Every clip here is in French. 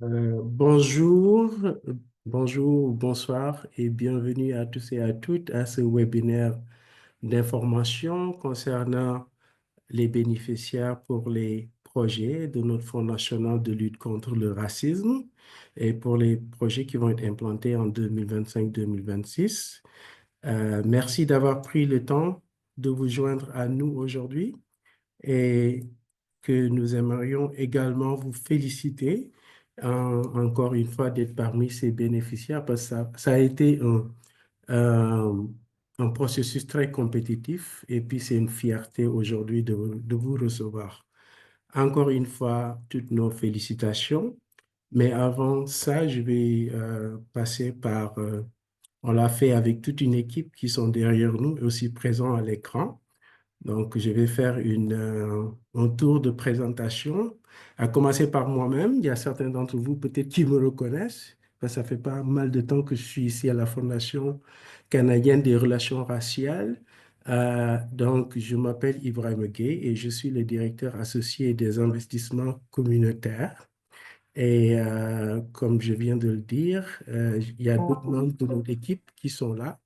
Bonjour, bonjour, bonsoir et bienvenue à tous et à toutes à ce webinaire d'information concernant les bénéficiaires pour les projets de notre Fonds national de lutte contre le racisme et pour les projets qui vont être implantés en 2025-2026. Merci d'avoir pris le temps de vous joindre à nous aujourd'hui et que nous aimerions également vous féliciter encore une fois d'être parmi ces bénéficiaires parce que ça a été un, un processus très compétitif et puis c'est une fierté aujourd'hui de vous recevoir. Encore une fois, toutes nos félicitations. Mais avant ça, je vais passer par, on l'a fait avec toute une équipe qui sont derrière nous et aussi présents à l'écran. Donc, je vais faire un tour de présentation, à commencer par moi-même. Il y a certains d'entre vous peut-être qui me reconnaissent, parce que ça fait pas mal de temps que je suis ici à la Fondation canadienne des relations raciales. Donc, je m'appelle Ibrahim Gueye et je suis le directeur associé des investissements communautaires. Et comme je viens de le dire, il y a d'autres membres de notre équipe qui sont là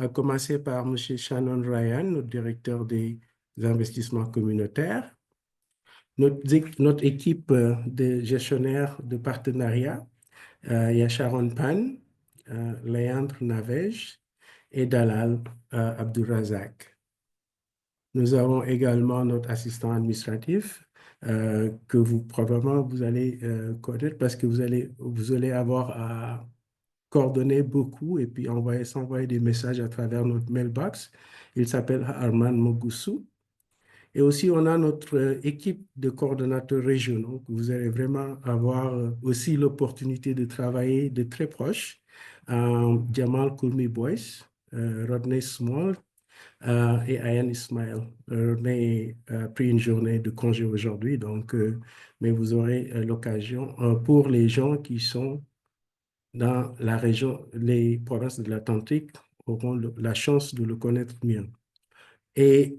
à commencer par M. Shannon Ryan, notre directeur des investissements communautaires, notre équipe de gestionnaires de partenariat, il y a Sharon Pan, Léandre Navej et Dalal Abdulrazak. Nous avons également notre assistant administratif que vous probablement vous allez connaître parce que vous allez avoir à coordonner beaucoup et puis s'envoyer des messages à travers notre mailbox. Il s'appelle Arman Mogusu. Et aussi, on a notre équipe de coordonnateurs régionaux que vous allez vraiment avoir aussi l'opportunité de travailler de très proche. Jamal Kulmi Boyce, Rodney Small et Ayan Ismail. Rodney a pris une journée de congé aujourd'hui, donc, mais vous aurez l'occasion pour les gens qui sont dans la région, les provinces de l'Atlantique auront la chance de le connaître mieux. Et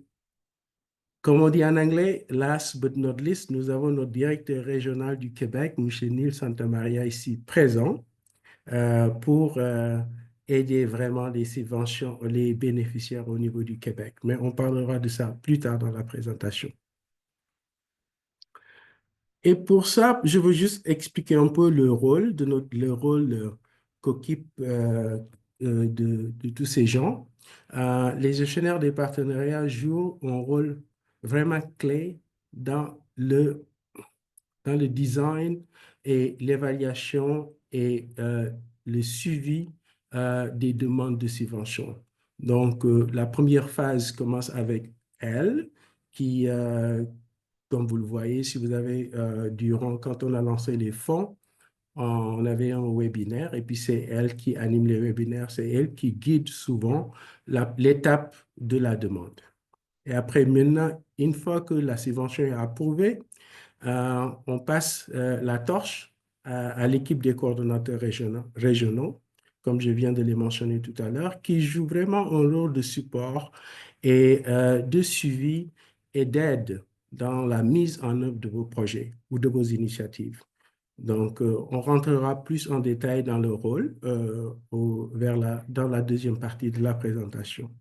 comme on dit en anglais, last but not least, nous avons notre directeur régional du Québec, M. Neil Santamaria, ici présent pour aider vraiment les subventions, les bénéficiaires au niveau du Québec. Mais on parlera de ça plus tard dans la présentation. Et pour ça, je veux juste expliquer un peu le rôle le rôle qu'occupe de tous ces gens. Les gestionnaires des partenariats jouent un rôle vraiment clé dans dans le design et l'évaluation et le suivi des demandes de subvention. Donc, la première phase commence avec elle, qui, comme vous le voyez, si vous avez, quand on a lancé les fonds, on avait un webinaire et puis c'est elle qui anime les webinaires, c'est elle qui guide souvent l'étape de la demande. Et après, maintenant, une fois que la subvention est approuvée, on passe la torche à l'équipe des coordonnateurs régionaux, comme je viens de les mentionner tout à l'heure, qui jouent vraiment un rôle de support et de suivi et d'aide dans la mise en œuvre de vos projets ou de vos initiatives. Donc, on rentrera plus en détail dans le rôle dans la deuxième partie de la présentation.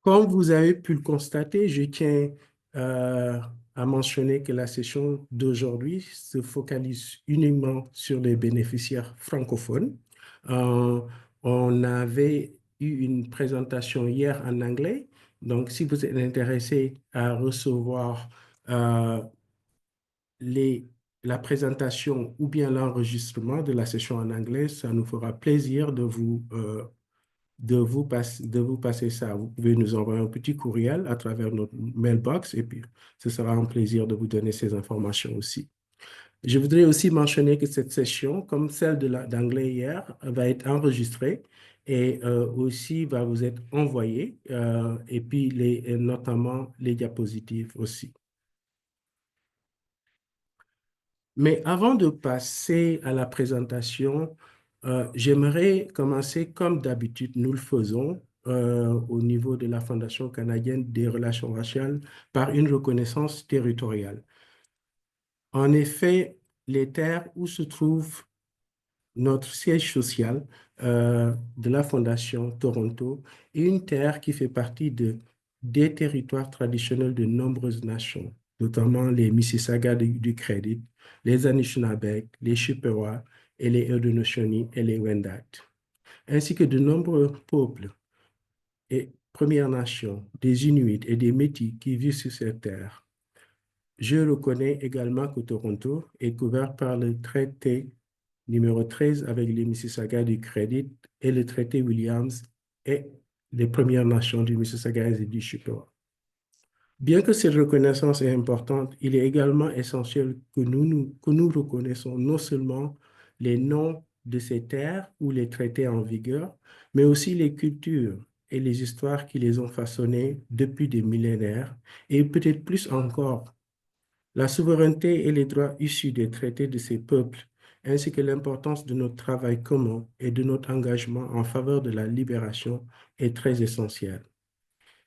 Comme vous avez pu le constater, je tiens euh, à mentionner que la session d'aujourd'hui se focalise uniquement sur les bénéficiaires francophones. Euh, on avait eu une présentation hier en anglais, donc si vous êtes intéressé à recevoir euh, les, la présentation ou bien l'enregistrement de la session en anglais, ça nous fera plaisir de vous passer ça. Vous pouvez nous envoyer un petit courriel à travers notre mailbox et puis ce sera un plaisir de vous donner ces informations aussi. Je voudrais aussi mentionner que cette session, comme celle d'anglais hier, va être enregistrée et aussi va vous être envoyée et puis notamment les diapositives aussi. Mais avant de passer à la présentation, j'aimerais commencer comme d'habitude, nous le faisons, au niveau de la Fondation canadienne des relations raciales par une reconnaissance territoriale. En effet, les terres où se trouve notre siège social de la Fondation Toronto est une terre qui fait partie des territoires traditionnels de nombreuses nations, notamment les Mississauga du Credit, les Anishinaabe, les Chippewa et les Haudenosaunee et les Wendat, ainsi que de nombreux peuples et Premières Nations, des Inuits et des Métis qui vivent sur ces terres. Je reconnais également que Toronto est couvert par le traité numéro 13 avec les Mississauga du Credit et le traité Williams et les Premières Nations du Mississauga et du Chippewa. Bien que cette reconnaissance est importante, il est également essentiel que nous reconnaissons non seulement les noms de ces terres ou les traités en vigueur, mais aussi les cultures et les histoires qui les ont façonnées depuis des millénaires et peut-être plus encore la souveraineté et les droits issus des traités de ces peuples, ainsi que l'importance de notre travail commun et de notre engagement en faveur de la libération est très essentielle.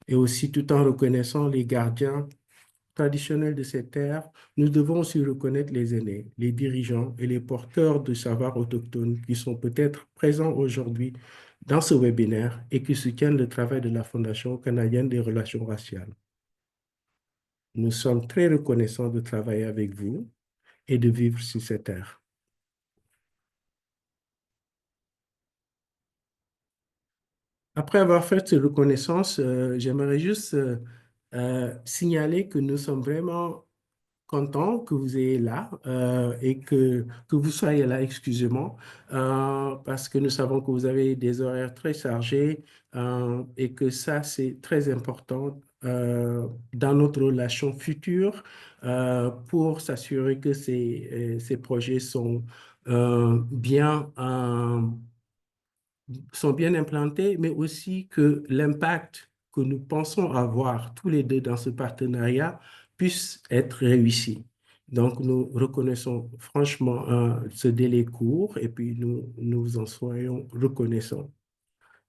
Et aussi, tout en reconnaissant les gardiens traditionnels de ces terres, nous devons aussi reconnaître les aînés, les dirigeants et les porteurs de savoirs autochtones qui sont peut-être présents aujourd'hui dans ce webinaire et qui soutiennent le travail de la Fondation canadienne des relations raciales. Nous sommes très reconnaissants de travailler avec vous et de vivre sur cette terre. Après avoir fait cette reconnaissance, j'aimerais juste signaler que nous sommes vraiment contents que vous ayez là et que vous soyez là, excusez-moi, parce que nous savons que vous avez des horaires très chargés et que ça, c'est très important dans notre relation future pour s'assurer que ces projets sont bien implantés, mais aussi que l'impact que nous pensons avoir tous les deux dans ce partenariat puisse être réussi. Donc, nous reconnaissons franchement ce délai court et puis nous en soyons reconnaissants.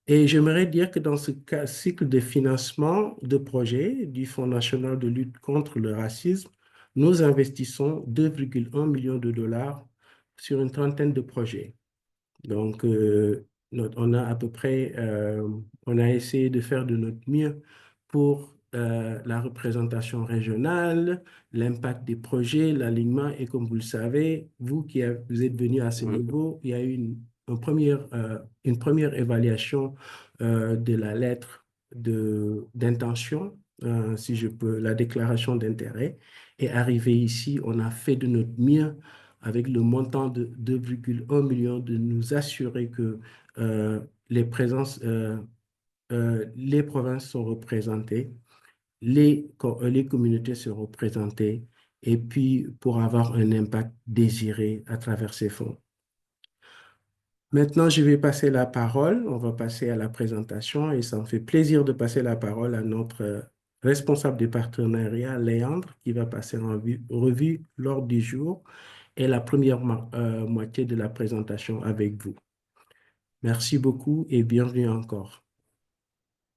Et j'aimerais dire que dans ce cycle de financement de projets du Fonds national de lutte contre le racisme, nous investissons 2,1 millions de dollars sur une trentaine de projets. Donc, on a à peu près, on a essayé de faire de notre mieux pour la représentation régionale, l'impact des projets, l'alignement. Et comme vous le savez, vous êtes venu à ce niveau, il y a eu une première évaluation de la lettre d'intention, si je peux, la déclaration d'intérêt. Et arrivé ici, on a fait de notre mieux avec le montant de 2,1 millions de nous assurer que euh, les les provinces sont représentées, les communautés sont représentées, et puis pour avoir un impact désiré à travers ces fonds. Maintenant, je vais passer la parole, on va passer à la présentation, et ça me fait plaisir de passer la parole à notre responsable des partenariats, Léandre, qui va passer en revue l'ordre du jour et la première moitié de la présentation avec vous. Merci beaucoup et bienvenue encore.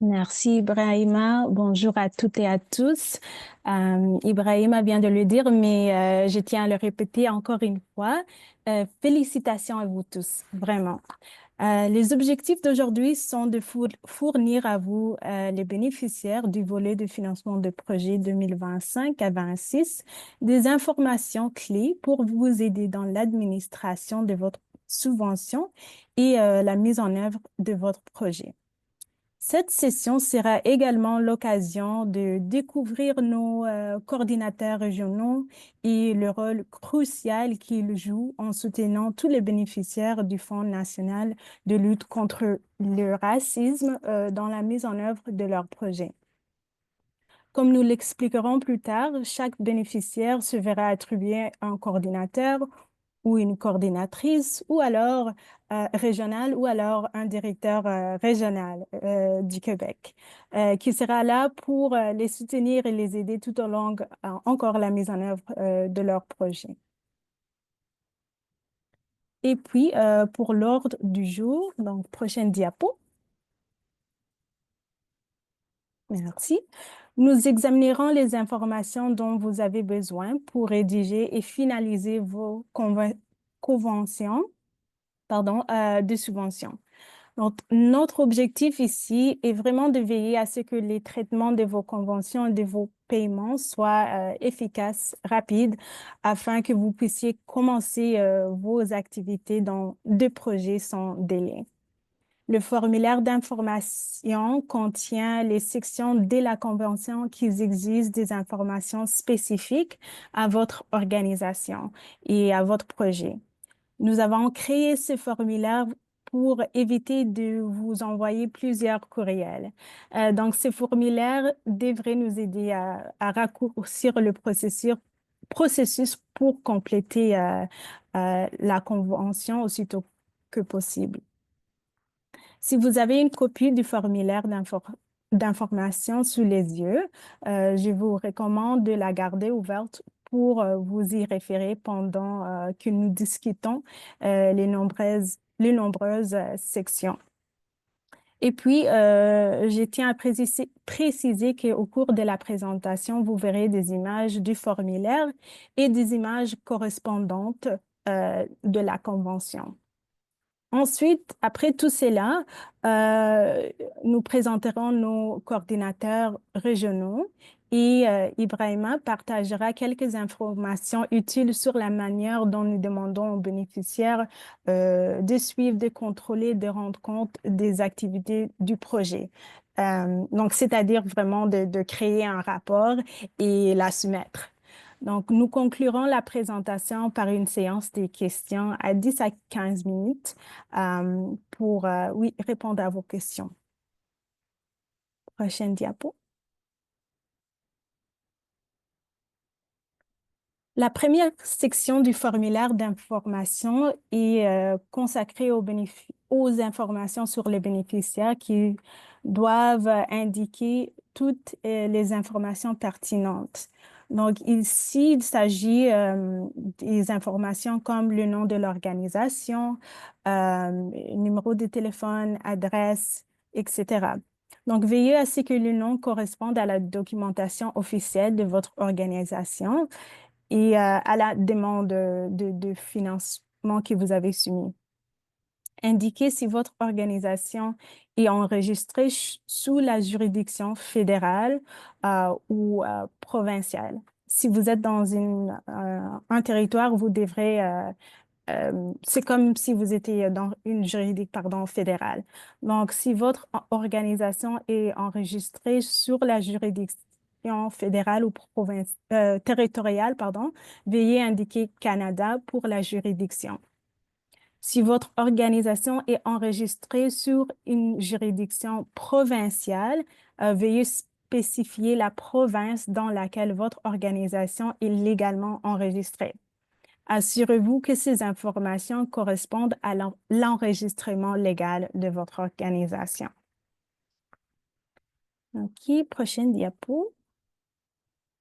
Merci Ibrahima. Bonjour à toutes et à tous. Ibrahima vient de le dire, mais je tiens à le répéter encore une fois. Félicitations à vous tous, vraiment. Les objectifs d'aujourd'hui sont de fournir à vous, les bénéficiaires du volet de financement de projet 2025 à 26, des informations clés pour vous aider dans l'administration de votre subvention et la mise en œuvre de votre projet. Cette session sera également l'occasion de découvrir nos coordinateurs régionaux et le rôle crucial qu'ils jouent en soutenant tous les bénéficiaires du Fonds national de lutte contre le racisme dans la mise en œuvre de leurs projets. Comme nous l'expliquerons plus tard, chaque bénéficiaire se verra attribuer un coordinateur ou une coordinatrice, ou alors régional, ou alors un directeur régional du Québec, qui sera là pour les soutenir et les aider tout au long encore la mise en œuvre de leur projet. Et puis, pour l'ordre du jour, donc prochaine diapo. Merci. Nous examinerons les informations dont vous avez besoin pour rédiger et finaliser vos conventions, de subvention. Donc, notre objectif ici est vraiment de veiller à ce que les traitements de vos conventions et de vos paiements soient efficaces, rapides, afin que vous puissiez commencer vos activités dans deux projets sans délai. Le formulaire d'information contient les sections de la convention qui exigent des informations spécifiques à votre organisation et à votre projet. Nous avons créé ce formulaire pour éviter de vous envoyer plusieurs courriels. Donc, ce formulaire devrait nous aider à raccourcir le processus pour compléter la convention aussitôt que possible. Si vous avez une copie du formulaire d'information sous les yeux, je vous recommande de la garder ouverte pour vous y référer pendant que nous discutons les nombreuses sections. Et puis, je tiens à préciser qu'au cours de la présentation, vous verrez des images du formulaire et des images correspondantes de la convention. Ensuite, après tout cela, nous présenterons nos coordinateurs régionaux et Ibrahima partagera quelques informations utiles sur la manière dont nous demandons aux bénéficiaires de suivre, de contrôler, de rendre compte des activités du projet. Donc, c'est-à-dire vraiment de créer un rapport et la soumettre. Donc, nous conclurons la présentation par une séance de questions à 10 à 15 minutes pour répondre à vos questions. Prochaine diapo. La première section du formulaire d'information est consacrée aux informations sur les bénéficiaires qui doivent indiquer toutes les informations pertinentes. Donc, ici, il s'agit des informations comme le nom de l'organisation, numéro de téléphone, adresse, etc. Donc, veillez à ce que le nom corresponde à la documentation officielle de votre organisation et à la demande de financement que vous avez soumis. Indiquez si votre organisation est enregistrée sous la juridiction fédérale ou provinciale. Si vous êtes dans un territoire, vous devrez c'est comme si vous étiez dans une juridiction, fédérale. Donc, si votre organisation est enregistrée sur la juridiction fédérale ou territoriale, veuillez indiquer Canada pour la juridiction. Si votre organisation est enregistrée sur une juridiction provinciale, veuillez spécifier la province dans laquelle votre organisation est légalement enregistrée. Assurez-vous que ces informations correspondent à l'enregistrement légal de votre organisation. OK, prochaine diapo.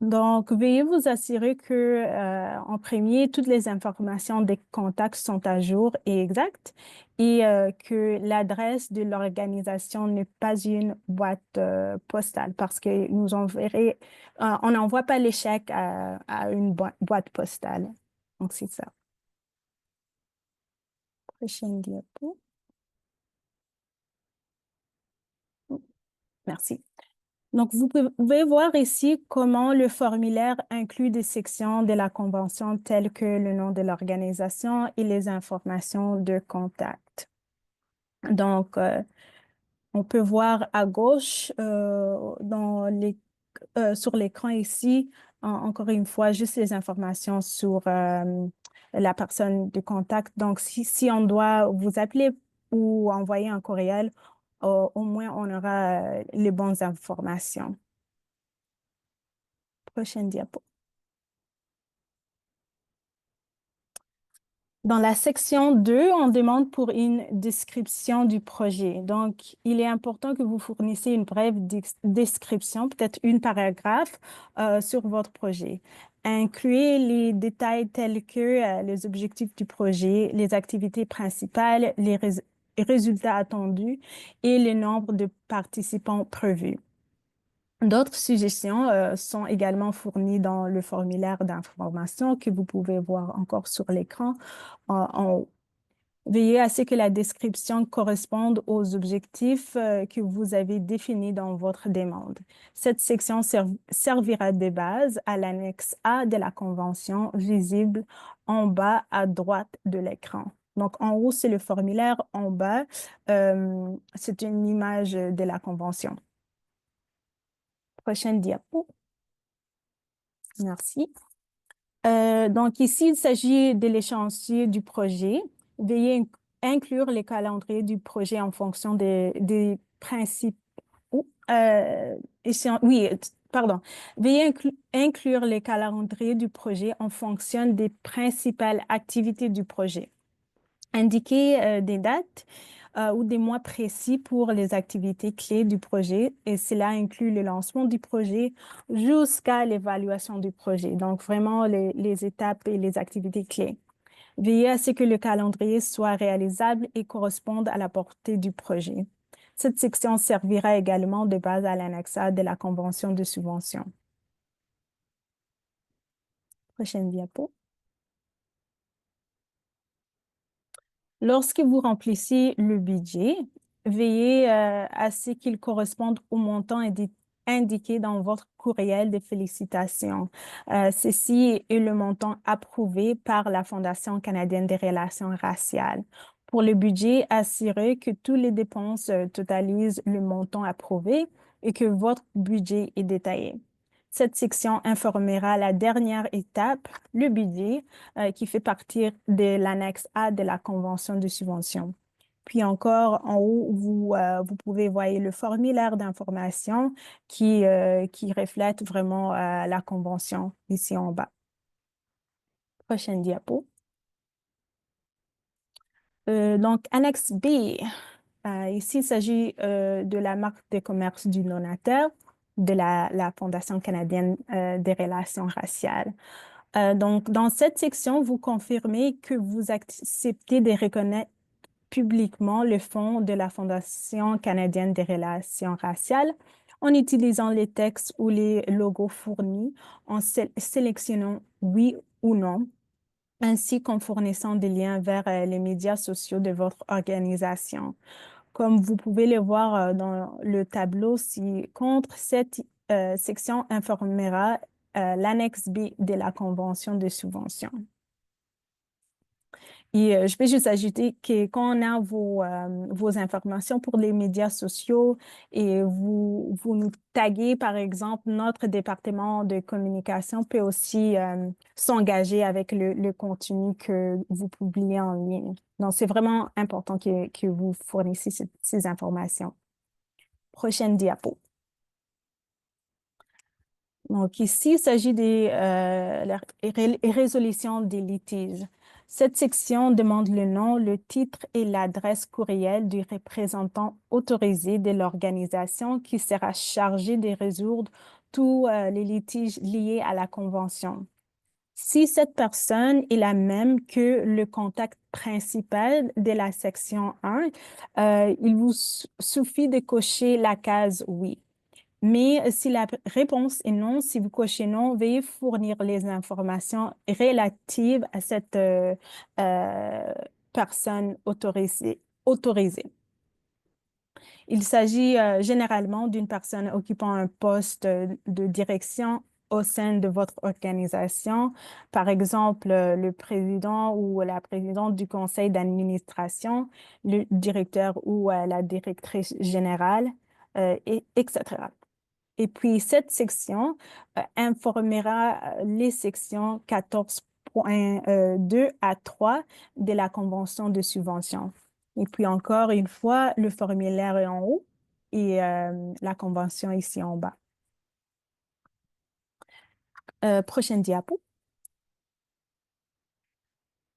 Donc, veuillez vous assurer que, en premier, toutes les informations des contacts sont à jour et exactes et que l'adresse de l'organisation n'est pas une boîte postale parce que on n'envoie pas les chèques à une boîte postale. Donc, c'est ça. Prochaine diapo. Merci. Donc, vous pouvez voir ici comment le formulaire inclut des sections de la convention telles que le nom de l'organisation et les informations de contact. Donc, on peut voir à gauche sur l'écran ici, encore une fois, juste les informations sur la personne de contact. Donc, si on doit vous appeler ou envoyer un courriel, au moins on aura les bonnes informations. Prochaine diapo. Dans la section 2, on demande pour une description du projet. Donc, il est important que vous fournissiez une brève description, peut-être une paragraphe, sur votre projet. Incluez les détails tels que les objectifs du projet, les activités principales, les résultats attendus et le nombre de participants prévus. D'autres suggestions sont également fournies dans le formulaire d'information que vous pouvez voir encore sur l'écran en haut. Veillez à ce que la description corresponde aux objectifs que vous avez définis dans votre demande. Cette section servira de base à l'annexe A de la convention visible en bas à droite de l'écran. Donc, en haut, c'est le formulaire. En bas, c'est une image de la convention. Prochaine diapo. Merci. Donc ici, il s'agit de l'échéancier du projet. Veuillez inclure les calendriers du projet en fonction des principes. Oui, pardon. Veuillez inclure les calendriers du projet en fonction des principales activités du projet. Indiquer des dates ou des mois précis pour les activités clés du projet et cela inclut le lancement du projet jusqu'à l'évaluation du projet. Donc, vraiment les étapes et les activités clés. Veillez à ce que le calendrier soit réalisable et corresponde à la portée du projet. Cette section servira également de base à l'annexe A de la convention de subvention. Prochaine diapo. Lorsque vous remplissez le budget, veillez à ce qu'il corresponde au montant indiqué dans votre courriel de félicitations. Ceci est le montant approuvé par la Fondation canadienne des relations raciales. Pour le budget, assurez que toutes les dépenses totalisent le montant approuvé et que votre budget est détaillé. Cette section informera la dernière étape, le budget, qui fait partie de l'annexe A de la convention de subvention. Puis encore, en haut, vous pouvez voir le formulaire d'information qui reflète vraiment la convention ici en bas. Prochaine diapo. Donc, annexe B. Ici, il s'agit de la marque de commerce du donateur de la Fondation canadienne des relations raciales. Donc, dans cette section, vous confirmez que vous acceptez de reconnaître publiquement le fonds de la Fondation canadienne des relations raciales en utilisant les textes ou les logos fournis, en sélectionnant oui ou non, ainsi qu'en fournissant des liens vers les médias sociaux de votre organisation. Comme vous pouvez le voir dans le tableau ci-contre, cette section informera l'annexe B de la convention de subvention. Et je peux juste ajouter que quand on a vos informations pour les médias sociaux et vous nous taguez, par exemple, notre département de communication peut aussi s'engager avec le contenu que vous publiez en ligne. Donc, c'est vraiment important que vous fournissiez ces informations. Prochaine diapo. Donc, ici, il s'agit la résolution des litiges. Cette section demande le nom, le titre et l'adresse courriel du représentant autorisé de l'organisation qui sera chargé de résoudre tous les litiges liés à la convention. Si cette personne est la même que le contact principal de la section 1, il vous suffit de cocher la case « Oui ». Mais si la réponse est non, si vous cochez non, veuillez fournir les informations relatives à cette personne autorisée. Il s'agit généralement d'une personne occupant un poste de direction au sein de votre organisation, par exemple le président ou la présidente du conseil d'administration, le directeur ou la directrice générale, etc. Et puis, cette section informera les sections 14.2 à 3 de la Convention de subvention. Et puis, encore une fois, le formulaire est en haut et la Convention ici en bas. Prochaine diapo.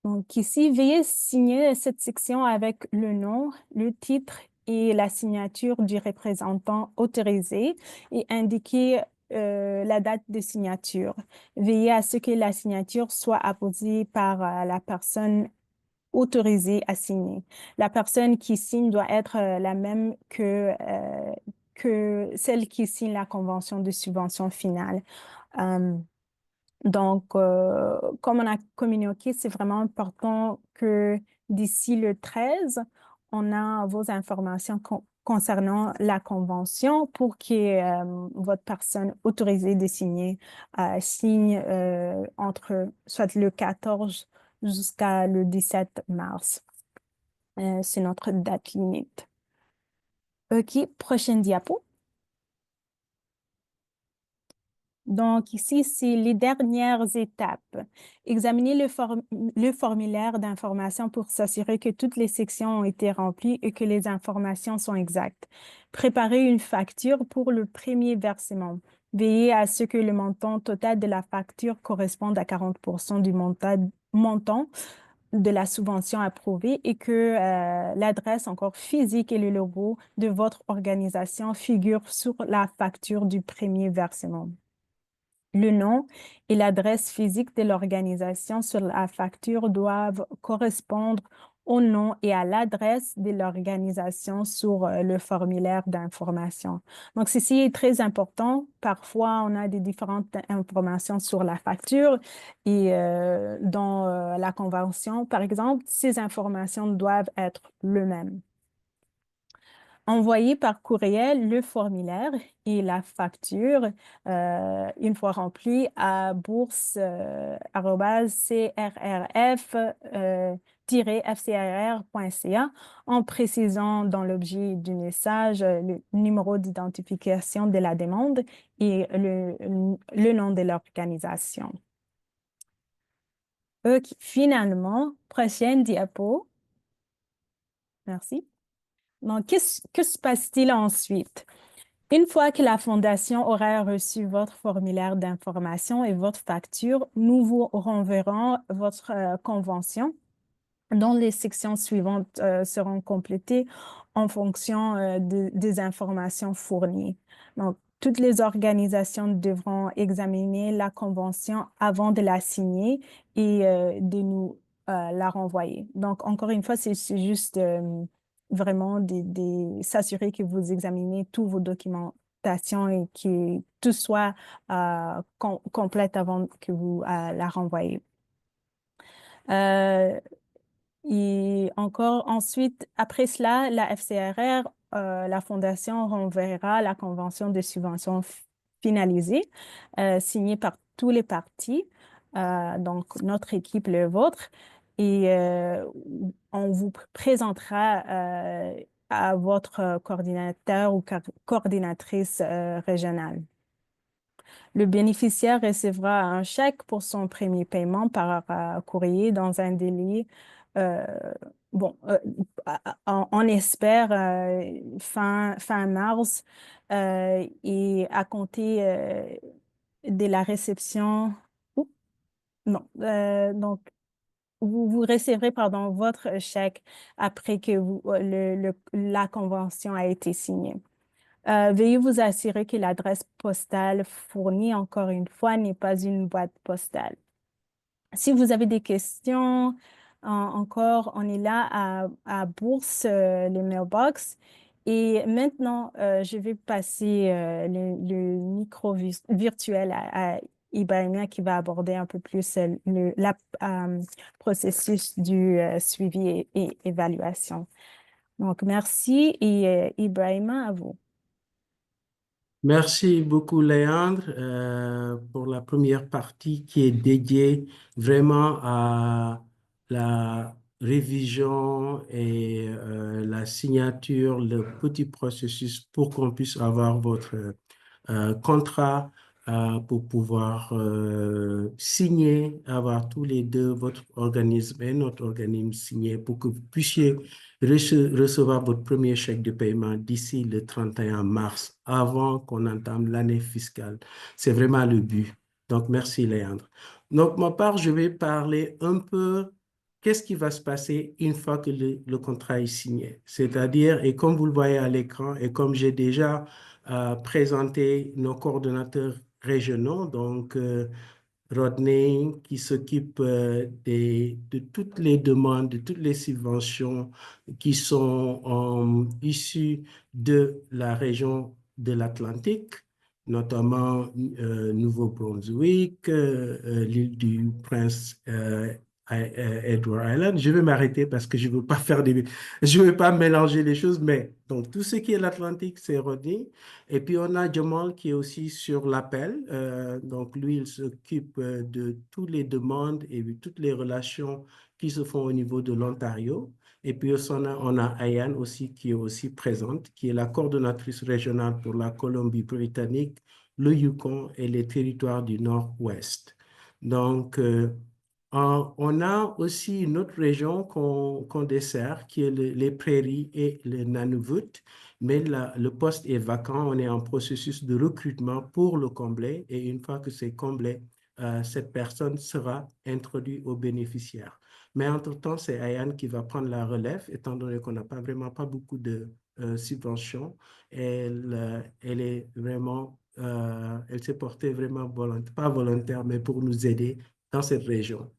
Donc, ici, veuillez signer cette section avec le nom, le titre et la signature du représentant autorisé et indiquer la date de signature. Veillez à ce que la signature soit apposée par la personne autorisée à signer. La personne qui signe doit être la même que que celle qui signe la convention de subvention finale. Euh, donc, comme on a communiqué, c'est vraiment important que d'ici le 13, on a vos informations concernant la convention pour que votre personne autorisée de signer signe entre soit le 14 jusqu'à le 17 mars. C'est notre date limite. OK, prochaine diapo. Donc, ici, c'est les dernières étapes. Examiner le formulaire d'information pour s'assurer que toutes les sections ont été remplies et que les informations sont exactes. Préparer une facture pour le premier versement. Veiller à ce que le montant total de la facture corresponde à 40% du montant de la subvention approuvée et que l'adresse encore physique et le logo de votre organisation figurent sur la facture du premier versement. Le nom et l'adresse physique de l'organisation sur la facture doivent correspondre au nom et à l'adresse de l'organisation sur le formulaire d'information. Donc, ceci est très important. Parfois, on a des différentes informations sur la facture et dans la convention, par exemple, ces informations doivent être les mêmes. Envoyer par courriel le formulaire et la facture une fois remplie à bourse-crrf-fcrr.ca en précisant dans l'objet du message le numéro d'identification de la demande et le nom de l'organisation. OK, finalement, prochaine diapo. Merci. Donc, que se passe-t-il ensuite? Une fois que la Fondation aura reçu votre formulaire d'information et votre facture, nous vous renverrons votre convention dont les sections suivantes seront complétées en fonction des informations fournies. Donc, toutes les organisations devront examiner la convention avant de la signer et de nous la renvoyer. Donc, encore une fois, c'est juste vraiment s'assurer que vous examinez tous vos documentations et que tout soit complète avant que vous la renvoyez. Et encore ensuite, après cela, la FCRR, la Fondation renverra la convention de subvention finalisée, signée par tous les partis, donc notre équipe, le vôtre, et on vous présentera à votre coordinateur ou coordinatrice régionale. Le bénéficiaire recevra un chèque pour son premier paiement par courrier dans un délai, euh, bon, on espère fin mars et à compter de la réception. Oups, non, donc vous recevrez, pardon, votre chèque après que la convention a été signée. Veuillez vous assurer que l'adresse postale fournie, encore une fois, n'est pas une boîte postale. Si vous avez des questions, encore, on est là à Bourse, le mailbox. Et maintenant, je vais passer le micro virtuel à Ibrahima qui va aborder un peu plus le processus du suivi et évaluation. Donc, merci et Ibrahima, à vous. Merci beaucoup, Léandre, pour la première partie qui est dédiée vraiment à la révision et la signature, le petit processus pour qu'on puisse avoir votre contrat pour pouvoir signer, avoir tous les deux votre organisme et notre organisme signé pour que vous puissiez recevoir votre premier chèque de paiement d'ici le 31 mars, avant qu'on entame l'année fiscale. C'est vraiment le but. Donc, merci, Léandre. Donc, ma part, je vais parler un peu qu'est-ce qui va se passer une fois que le contrat est signé. C'est-à-dire, et comme vous le voyez à l'écran, et comme j'ai déjà présenté nos coordonnateurs régionaux, donc Rodney qui s'occupe de toutes les demandes, de toutes les subventions qui sont issues de la région de l'Atlantique, notamment Nouveau-Brunswick, l'île du Prince Edward Island. Je vais m'arrêter parce que je ne veux pas je veux pas mélanger les choses, mais donc tout ce qui est l'Atlantique, c'est Rodney. Et puis on a Jamal qui est aussi sur l'appel. Donc lui, il s'occupe de toutes les demandes et de toutes les relations qui se font au niveau de l'Ontario. Et puis on a Ayane aussi qui est aussi présente, qui est la coordonnatrice régionale pour la Colombie-Britannique, le Yukon et les territoires du Nord-Ouest. Donc, on a aussi une autre région qu'on dessert, qui est les Prairies et le Nunavut, mais le poste est vacant. On est en processus de recrutement pour le combler et une fois que c'est comblé, cette personne sera introduite aux bénéficiaires. Mais entre-temps, c'est Ayane qui va prendre la relève, étant donné qu'on n'a pas beaucoup de subventions. Elle est vraiment, elle s'est portée vraiment volontaire, pas volontaire, mais pour nous aider dans cette région.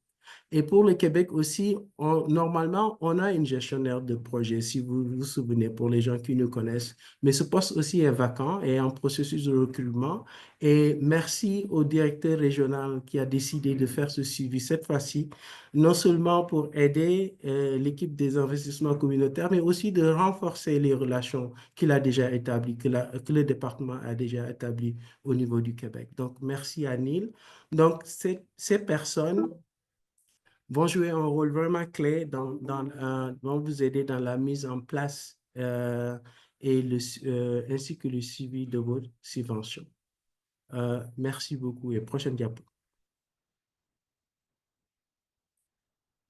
Et pour le Québec aussi, normalement, on a une gestionnaire de projet, si vous vous souvenez, pour les gens qui nous connaissent. Mais ce poste aussi est vacant et en processus de recrutement. Et merci au directeur régional qui a décidé de faire ce suivi cette fois-ci, non seulement pour aider l'équipe des investissements communautaires, mais aussi de renforcer les relations qu'il a déjà établies, que le département a déjà établies au niveau du Québec. Donc, merci à Neil. Donc, ces personnes vont jouer un rôle vraiment clé vont vous aider dans la mise en place ainsi que le suivi de vos subventions. Merci beaucoup et prochaine diapo.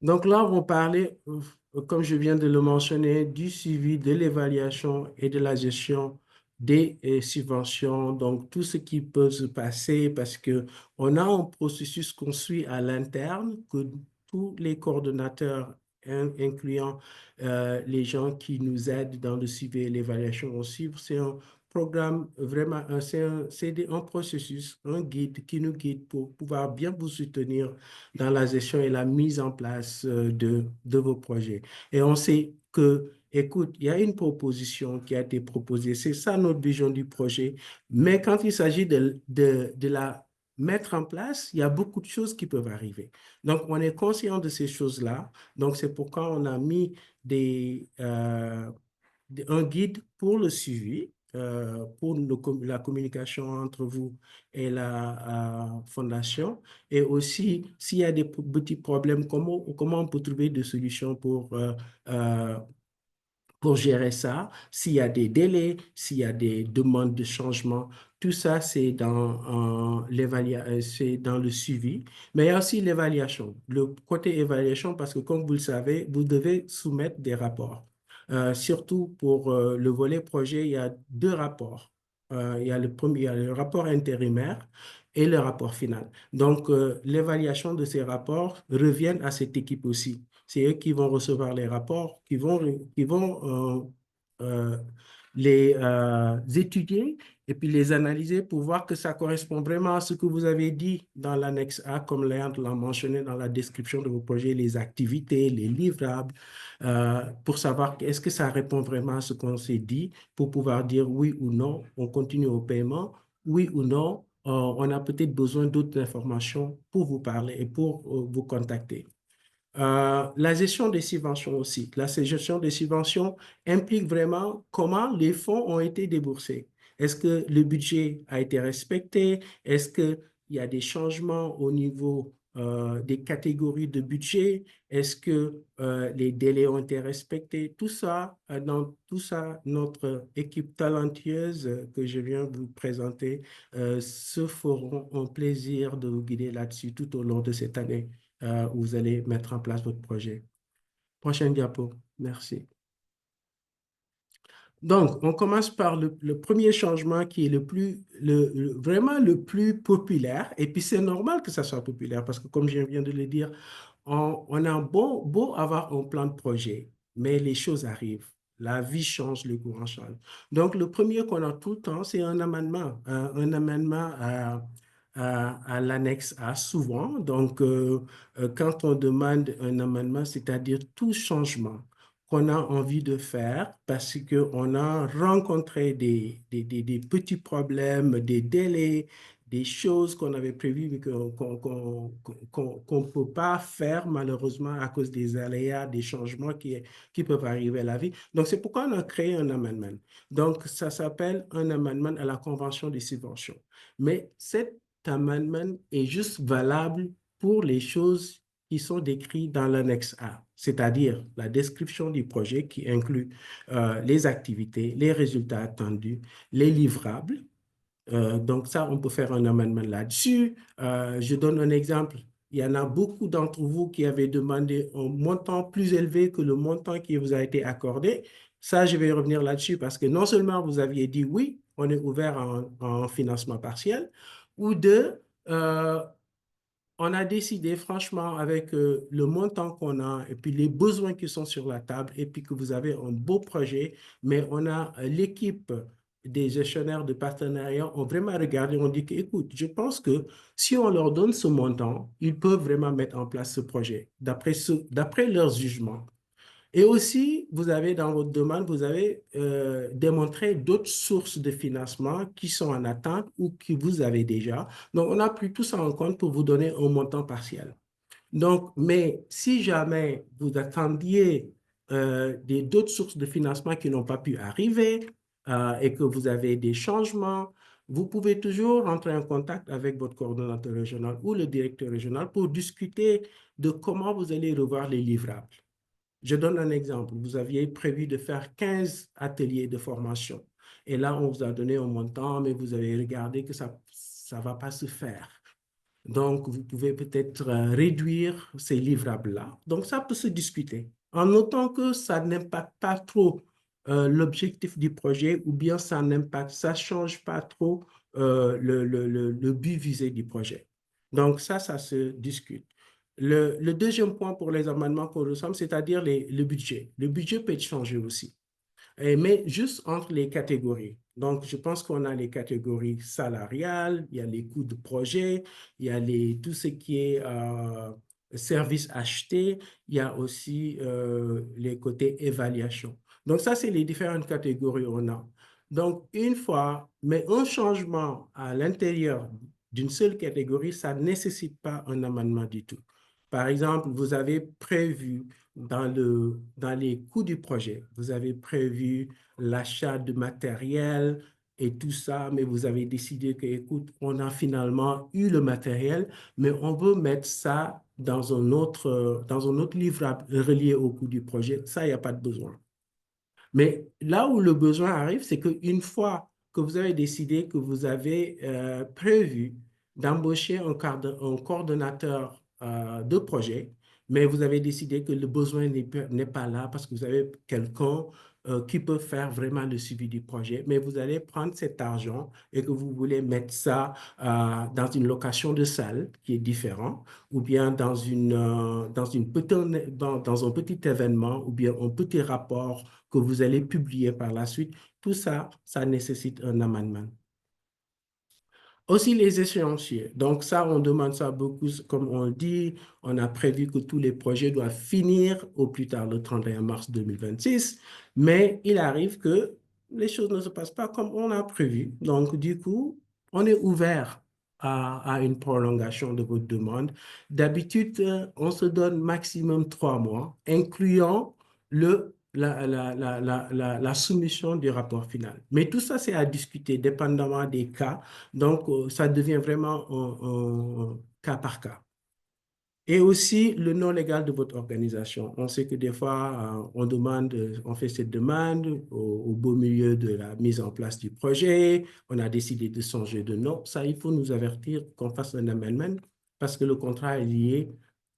Donc là, on va parler, comme je viens de le mentionner, du suivi, de l'évaluation et de la gestion des subventions. Donc, tout ce qui peut se passer parce qu'on a un processus qu'on suit à l'interne, que tous les coordonnateurs, incluant les gens qui nous aident dans le suivi et l'évaluation, on suit. C'est un programme vraiment, c'est un processus, un guide qui nous guide pour pouvoir bien vous soutenir dans la gestion et la mise en place de vos projets. Et on sait que, écoute, il y a une proposition qui a été proposée, c'est ça notre vision du projet, mais quand il s'agit de la mettre en place, il y a beaucoup de choses qui peuvent arriver. Donc, on est conscient de ces choses-là. Donc, c'est pourquoi on a mis un guide pour le suivi, pour la communication entre vous et la fondation. Et aussi, s'il y a des petits problèmes, comment on peut trouver des solutions euh, pour gérer ça, s'il y a des délais, s'il y a des demandes de changement, tout ça, c'est dans le suivi. Mais il y a aussi l'évaluation. Le côté évaluation, parce que comme vous le savez, vous devez soumettre des rapports. Surtout pour le volet projet, il y a deux rapports. Il y a il y a le rapport intérimaire et le rapport final. Donc, l'évaluation de ces rapports revient à cette équipe aussi. C'est eux qui vont recevoir les rapports, qui vont les étudier et puis les analyser pour voir que ça correspond vraiment à ce que vous avez dit dans l'annexe A, comme Léa l'a mentionné dans la description de vos projets, les activités, les livrables, pour savoir est-ce que ça répond vraiment à ce qu'on s'est dit, pour pouvoir dire oui ou non, on continue au paiement, oui ou non, on a peut-être besoin d'autres informations pour vous parler et pour vous contacter. La gestion des subventions aussi. La gestion des subventions implique vraiment comment les fonds ont été déboursés. Est-ce que le budget a été respecté? Est-ce qu'il y a des changements au niveau des catégories de budget? Est-ce que les délais ont été respectés? Dans tout ça, notre équipe talentueuse que je viens vous présenter se feront un plaisir de vous guider là-dessus tout au long de cette année où vous allez mettre en place votre projet. Prochaine diapo. Merci. Donc, on commence par le premier changement qui est vraiment le plus populaire. Et puis, c'est normal que ça soit populaire parce que, comme je viens de le dire, on a beau avoir un plan de projet, mais les choses arrivent. La vie change, le courant change. Donc, le premier qu'on a tout le temps, c'est un amendement à l'annexe A, souvent. Donc, quand on demande un amendement, c'est-à-dire tout changement qu'on a envie de faire parce qu'on a rencontré des petits problèmes, des délais, des choses qu'on avait prévues mais qu'on ne peut pas faire malheureusement à cause des aléas, des changements qui peuvent arriver à la vie. Donc, c'est pourquoi on a créé un amendement. Donc, ça s'appelle un amendement à la Convention des subventions. Mais cet amendement est juste valable pour les choses qui sont décrits dans l'annexe A, c'est-à-dire la description du projet qui inclut les activités, les résultats attendus, les livrables. Donc ça, on peut faire un amendement là-dessus. Je donne un exemple. Il y en a beaucoup d'entre vous qui avaient demandé un montant plus élevé que le montant qui vous a été accordé. Ça, je vais revenir là-dessus parce que non seulement vous aviez dit oui, on est ouvert en financement partiel, ou deux, on a décidé, franchement, avec le montant qu'on a et puis les besoins qui sont sur la table, et puis que vous avez un beau projet, mais on a l'équipe des gestionnaires de partenariat ont vraiment regardé, on dit que, écoute, je pense que si on leur donne ce montant, ils peuvent vraiment mettre en place ce projet, d'après leur jugement. Et aussi, vous avez dans votre demande, vous avez démontré d'autres sources de financement qui sont en attente ou que vous avez déjà. Donc, on a pris tout ça en compte pour vous donner un montant partiel. Donc, mais si jamais vous attendiez d'autres sources de financement qui n'ont pas pu arriver et que vous avez des changements, vous pouvez toujours entrer en contact avec votre coordonnateur régional ou le directeur régional pour discuter de comment vous allez revoir les livrables. Je donne un exemple. Vous aviez prévu de faire 15 ateliers de formation. Et là, on vous a donné un montant, mais vous avez regardé que ça ne va pas se faire. Donc, vous pouvez peut-être réduire ces livrables-là. Donc, ça peut se discuter. En notant que ça n'impacte pas trop l'objectif du projet ou bien ça n'impacte, ça ne change pas trop le but visé du projet. Donc, ça se discute. Le deuxième point pour les amendements qu'on ressemble, c'est-à-dire le budget. Le budget peut changer aussi, mais juste entre les catégories. Donc, je pense qu'on a les catégories salariales, il y a les coûts de projet, il y a tout ce qui est services achetés, il y a aussi les côtés évaluation. Donc, ça, c'est les différentes catégories qu'on a. Donc, une fois, mais un changement à l'intérieur d'une seule catégorie, ça ne nécessite pas un amendement du tout. Par exemple, vous avez prévu dans les coûts du projet, vous avez prévu l'achat de matériel et tout ça, mais vous avez décidé que, écoute, on a finalement eu le matériel, mais on veut mettre ça dans un autre livrable relié au coût du projet. Ça, il n'y a pas de besoin. Mais là où le besoin arrive, c'est qu'une fois que vous avez décidé que vous avez prévu d'embaucher un coordonnateur de projet, mais vous avez décidé que le besoin n'est pas là parce que vous avez quelqu'un qui peut faire vraiment le suivi du projet, mais vous allez prendre cet argent et que vous voulez mettre ça dans une location de salle qui est différent, ou bien dans un petit événement, ou bien un petit rapport que vous allez publier par la suite. Tout ça, ça nécessite un amendement. Aussi les échéanciers. Donc ça, on demande ça beaucoup, comme on dit, on a prévu que tous les projets doivent finir au plus tard le 31 mars 2026, mais il arrive que les choses ne se passent pas comme on a prévu. Donc du coup, on est ouvert à une prolongation de votre demande. D'habitude, on se donne maximum 3 mois, incluant la soumission du rapport final. Mais tout ça, c'est à discuter dépendamment des cas. Donc, ça devient vraiment un cas par cas. Et aussi le nom légal de votre organisation. On sait que des fois, on fait cette demande au beau milieu de la mise en place du projet. On a décidé de changer de nom. Ça, il faut nous avertir qu'on fasse un amendement parce que le contrat est lié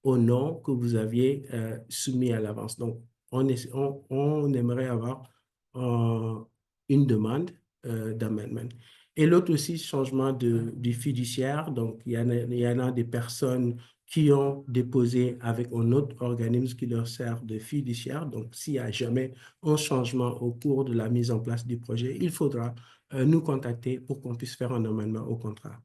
au nom que vous aviez soumis à l'avance. Donc, on aimerait avoir euh, une demande d'amendement. Et l'autre aussi, changement du fiduciaire. Donc, il y en a des personnes qui ont déposé avec un autre organisme qui leur sert de fiduciaire. Donc, s'il y a jamais un changement au cours de la mise en place du projet, il faudra nous contacter pour qu'on puisse faire un amendement au contrat.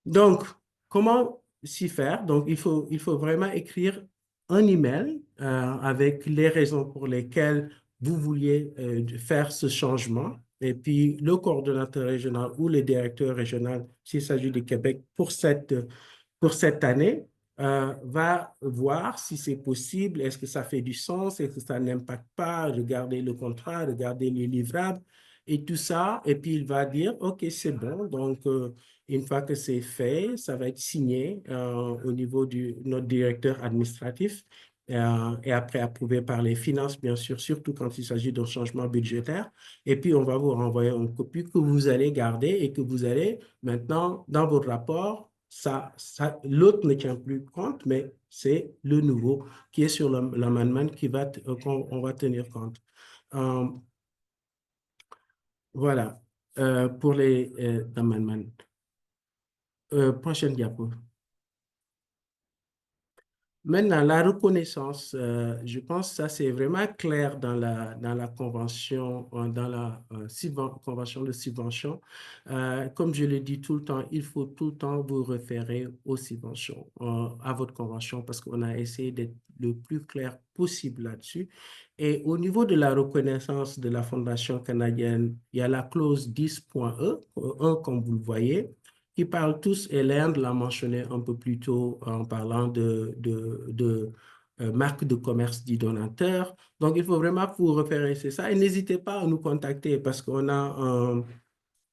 Donc, comment s'y faire? Donc, il faut vraiment écrire un email avec les raisons pour lesquelles vous vouliez faire ce changement. Et puis, le coordonnateur régional ou le directeur régional, s'il s'agit du Québec, pour cette année, va voir si c'est possible, est-ce que ça fait du sens, est-ce que ça n'impacte pas, regarder le contrat, regarder les livrables et tout ça. Et puis, il va dire, OK, c'est bon. Donc, une fois que c'est fait, ça va être signé au niveau de notre directeur administratif et après approuvé par les finances, bien sûr, surtout quand il s'agit d'un changement budgétaire. Et puis, on va vous renvoyer une copie que vous allez garder et que vous allez maintenant, dans votre rapport, l'autre ne tient plus compte, mais c'est le nouveau qui est sur l'amendement qu'on va tenir compte. Euh, voilà, pour les amendements. Prochaine diapo. Maintenant, la reconnaissance, je pense que ça, c'est vraiment clair dans la convention, dans la convention de subvention. Comme je le dis tout le temps, il faut tout le temps vous référer aux subventions, à votre convention, parce qu'on a essayé d'être le plus clair possible là-dessus. Et au niveau de la reconnaissance de la Fondation canadienne, il y a la clause 10.1, comme vous le voyez, qui parlent tous, et l'Inde l'a mentionné un peu plus tôt en parlant de marque de commerce dit donateur. Donc, il faut vraiment vous référer à ça et n'hésitez pas à nous contacter parce qu'on a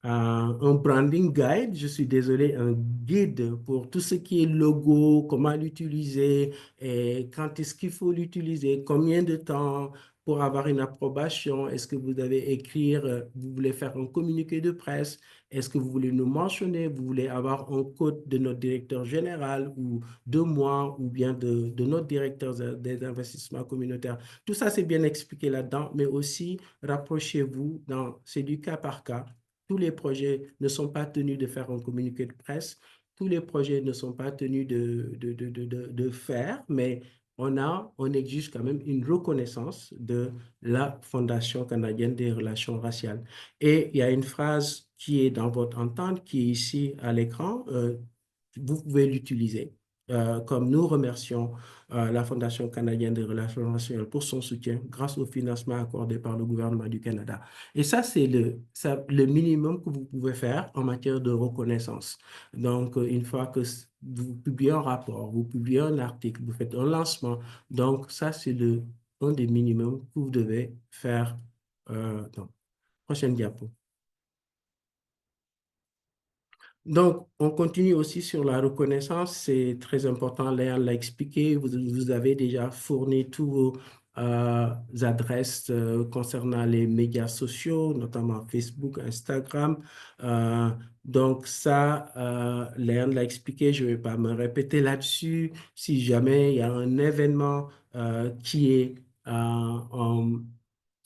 un branding guide, je suis désolé, un guide pour tout ce qui est logo, comment l'utiliser, et quand est-ce qu'il faut l'utiliser, combien de temps pour avoir une approbation, est-ce que vous devez écrire, vous voulez faire un communiqué de presse, est-ce que vous voulez nous mentionner, vous voulez avoir un code de notre directeur général ou de moi ou bien de notre directeur des investissements communautaires. Tout ça, c'est bien expliqué là-dedans, mais aussi rapprochez-vous c'est du cas par cas. Tous les projets ne sont pas tenus de faire un communiqué de presse. Tous les projets ne sont pas tenus de faire, mais on exige quand même une reconnaissance de la Fondation canadienne des relations raciales. Et il y a une phrase qui est dans votre entente, qui est ici à l'écran. Vous pouvez l'utiliser. Comme nous remercions la Fondation canadienne des relations raciales pour son soutien grâce au financement accordé par le gouvernement du Canada. Et ça, c'est le minimum que vous pouvez faire en matière de reconnaissance. Donc, une fois que vous publiez un rapport, vous publiez un article, vous faites un lancement, donc ça, c'est un des minimums que vous devez faire. Donc, prochaine diapo. Donc, on continue aussi sur la reconnaissance. C'est très important. Léa l'a expliqué. Vous avez déjà fourni tous vos adresses concernant les médias sociaux, notamment Facebook, Instagram. Donc, ça, Léa l'a expliqué. Je ne vais pas me répéter là-dessus. Si jamais il y a un événement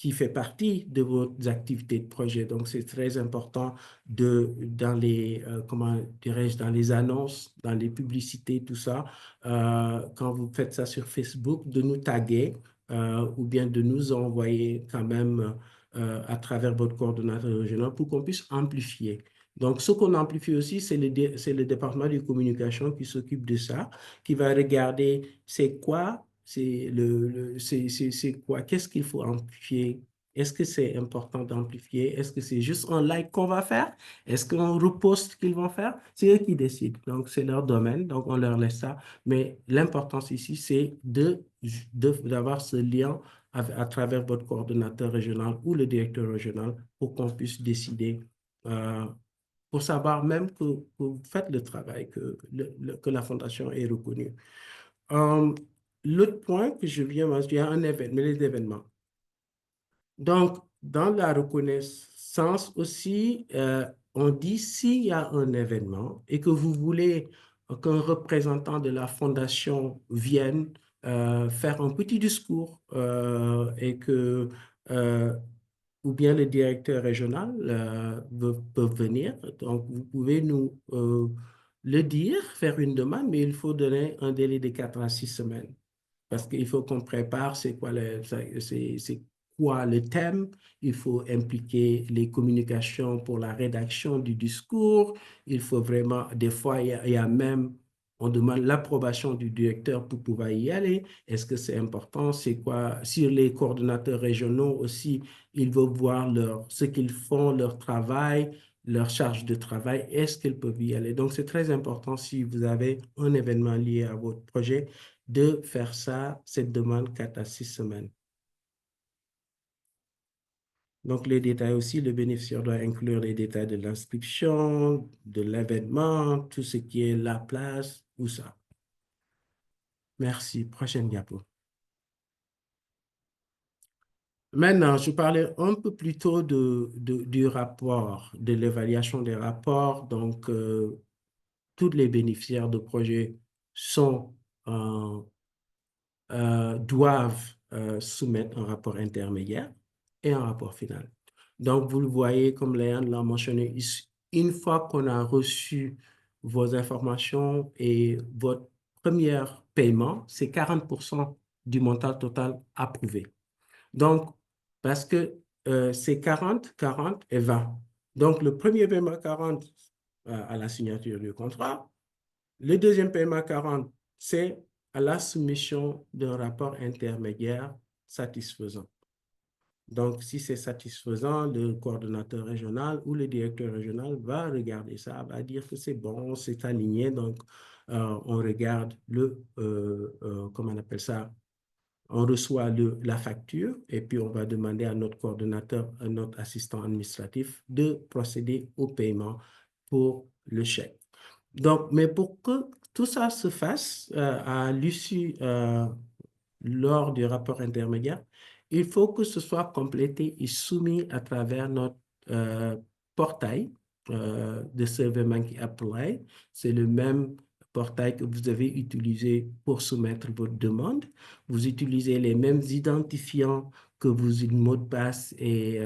qui fait partie de vos activités de projet. Donc, c'est très important comment dirais-je, dans les annonces, dans les publicités, tout ça, quand vous faites ça sur Facebook, de nous taguer ou bien de nous envoyer quand même à travers votre coordonnateur régional pour qu'on puisse amplifier. Donc, ce qu'on amplifie aussi, c'est le département de communication qui s'occupe de ça, qui va regarder c'est quoi, c'est quoi, qu'est-ce qu'il faut amplifier. Est-ce que c'est important d'amplifier? Est-ce que c'est juste un like qu'on va faire? Est-ce qu'on reposte qu'ils vont faire? C'est eux qui décident. Donc, c'est leur domaine. Donc, on leur laisse ça. Mais l'importance ici, c'est d'avoir ce lien à travers votre coordonnateur régional ou le directeur régional pour qu'on puisse décider, pour savoir même que vous faites le travail, que la fondation est reconnue. Euh, L'autre point que je viens mentionner, il y a un événement, les événements. Donc, dans la reconnaissance aussi, on dit s'il y a un événement et que vous voulez qu'un représentant de la fondation vienne faire un petit discours et que, ou bien le directeur régional peut venir, donc vous pouvez nous le dire, faire une demande, mais il faut donner un délai de 4 à 6 semaines. Parce qu'il faut qu'on prépare c'est quoi le thème, il faut impliquer les communications pour la rédaction du discours, il faut vraiment, des fois, il y a même on demande l'approbation du directeur pour pouvoir y aller. Est-ce que c'est important? C'est quoi? Si les coordonnateurs régionaux aussi, ils veulent voir ce qu'ils font, leur travail, leur charge de travail, est-ce qu'ils peuvent y aller? Donc, c'est très important si vous avez un événement lié à votre projet de faire ça, cette demande 4 à 6 semaines. Donc, les détails aussi, le bénéficiaire doit inclure les détails de l'inscription, de l'événement, tout ce qui est la place, tout ça. Merci. Prochaine diapo. Maintenant, je parlais un peu plus tôt du rapport, de l'évaluation des rapports. Donc, tous les bénéficiaires de projets doivent soumettre un rapport intermédiaire et un rapport final. Donc, vous le voyez, comme Léane l'a mentionné, une fois qu'on a reçu vos informations et votre premier paiement, c'est 40% du montant total approuvé. Donc, parce que c'est 40, 40 et 20. Donc, le premier paiement 40 à la signature du contrat. Le deuxième paiement 40, c'est à la soumission d'un rapport intermédiaire satisfaisant. Donc, si c'est satisfaisant, le coordonnateur régional ou le directeur régional va regarder ça, va dire que c'est bon, c'est aligné. Donc, on regarde comment on appelle ça? On reçoit la facture et puis on va demander à notre coordonnateur, à notre assistant administratif de procéder au paiement pour le chèque. Donc, mais pour que tout ça se fasse à l'issue, lors du rapport intermédiaire, il faut que ce soit complété et soumis à travers notre portail de SurveyMonkey Apply. C'est le même portail que vous avez utilisé pour soumettre votre demande. Vous utilisez les mêmes identifiants que vos mots de passe et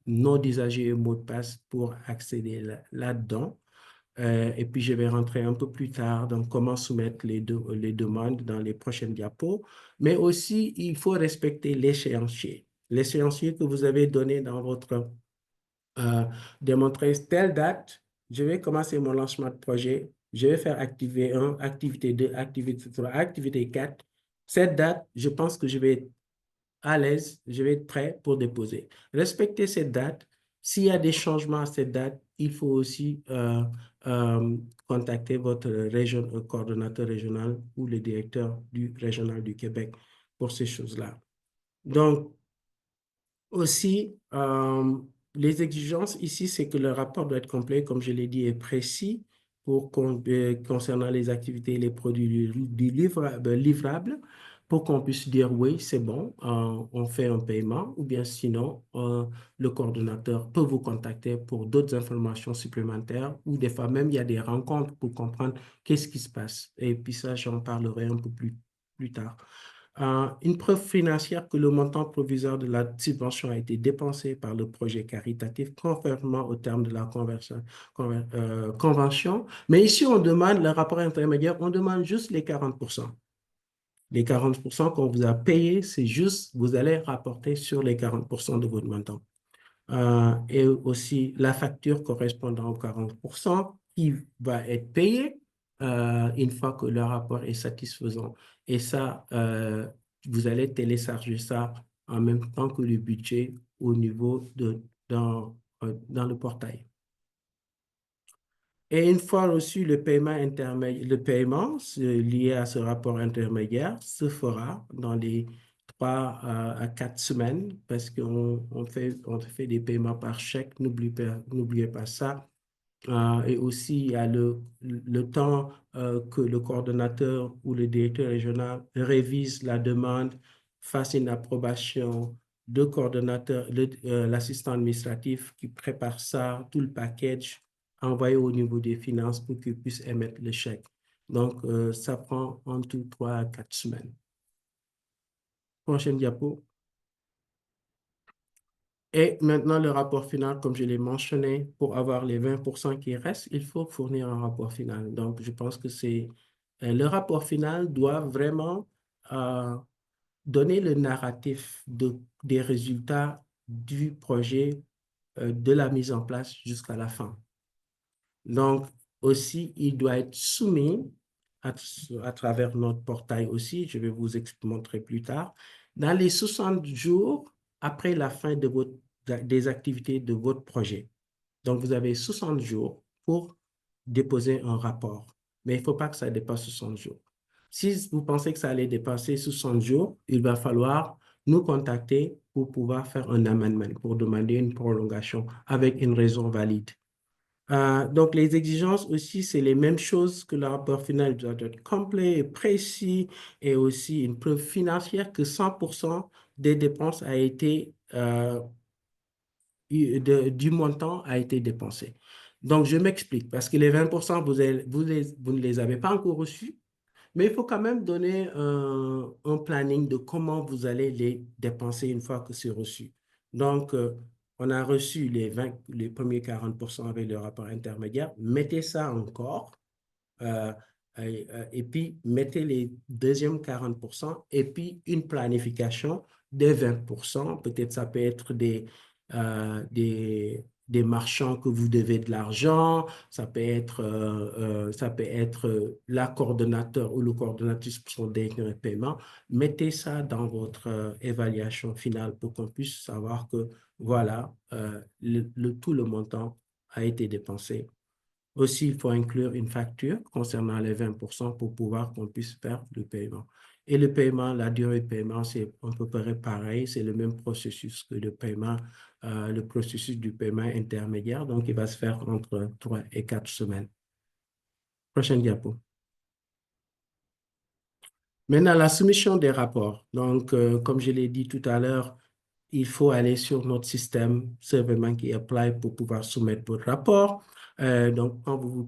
nom d'usager et mot de passe pour accéder là-dedans. Et puis, je vais rentrer un peu plus tard dans comment soumettre les demandes dans les prochaines diapos. Mais aussi, il faut respecter l'échéancier. L'échéancier que vous avez donné dans votre démontrer telle date, je vais commencer mon lancement de projet. Je vais faire activité 1, activité 2, activité 3, activité 4. Cette date, je pense que je vais être à l'aise, je vais être prêt pour déposer. Respectez cette date. S'il y a des changements à cette date, il faut aussi contacter votre coordonnateur régional ou le directeur régional du Québec pour ces choses-là. Donc, aussi, les exigences ici, c'est que le rapport doit être complet, comme je l'ai dit, et précis concernant les activités et les produits livrables pour qu'on puisse dire oui, c'est bon, on fait un paiement, ou bien sinon, le coordonnateur peut vous contacter pour d'autres informations supplémentaires, ou des fois même, il y a des rencontres pour comprendre qu'est-ce qui se passe. Et puis ça, j'en parlerai un peu plus tard. Une preuve financière que le montant provisoire de la subvention a été dépensé par le projet caritatif conformément au terme de la convention. Mais ici, on demande le rapport intermédiaire, on demande juste les 40%. Les 40% qu'on vous a payé, c'est juste, vous allez rapporter sur les 40% de votre montant. Et aussi la facture correspondant aux 40% qui va être payée une fois que le rapport est satisfaisant. Et ça, vous allez télécharger ça en même temps que le budget au niveau dans le portail. Et une fois reçu le paiement lié à ce rapport intermédiaire se fera dans les 3 à 4 semaines parce qu'on fait des paiements par chèque, n'oubliez pas ça. Et aussi, il y a le temps que le coordonnateur ou le directeur régional révise la demande, fasse une approbation, le coordonnateur, l'assistant administratif qui prépare ça, tout le package, envoyé au niveau des finances pour qu'ils puissent émettre le chèque. Donc, ça prend en tout 3 à 4 semaines. Prochaine diapo. Et maintenant, le rapport final, comme je l'ai mentionné, pour avoir les 20% qui restent, il faut fournir un rapport final. Donc, je pense que le rapport final doit vraiment donner le narratif des résultats du projet, de la mise en place jusqu'à la fin. Donc, aussi, il doit être soumis à travers notre portail aussi. Je vais vous montrer plus tard. Dans les 60 jours après la fin des activités de votre projet. Donc, vous avez 60 jours pour déposer un rapport. Mais il ne faut pas que ça dépasse 60 jours. Si vous pensez que ça allait dépasser 60 jours, il va falloir nous contacter pour pouvoir faire un amendement, pour demander une prolongation avec une raison valide. Donc, les exigences aussi, c'est les mêmes choses que le rapport final. Il doit être complet et précis et aussi une preuve financière que 100% des dépenses a été, du montant a été dépensé. Donc, je m'explique parce que les 20%, vous ne les avez pas encore reçus, mais il faut quand même donner un planning de comment vous allez les dépenser une fois que c'est reçu. Donc, on a reçu les premiers 40% avec le rapport intermédiaire. Mettez ça encore. euh, et puis, mettez les deuxièmes 40% et puis une planification des 20%. Peut-être ça peut être des marchands que vous devez de l'argent, ça peut être la coordonnateur ou le coordonnatrice pour son dernier paiement. Mettez ça dans votre évaluation finale pour qu'on puisse savoir que voilà, tout le montant a été dépensé. Aussi, il faut inclure une facture concernant les 20% pour pouvoir qu'on puisse faire le paiement. Et le paiement, la durée de paiement, c'est à peu près pareil, c'est le même processus que le processus du paiement intermédiaire. Donc, il va se faire entre 3 et 4 semaines. Prochaine diapo. Maintenant, la soumission des rapports. Donc, comme je l'ai dit tout à l'heure, il faut aller sur notre système SurveyMonkey Apply pour pouvoir soumettre votre rapport. Donc, quand vous vous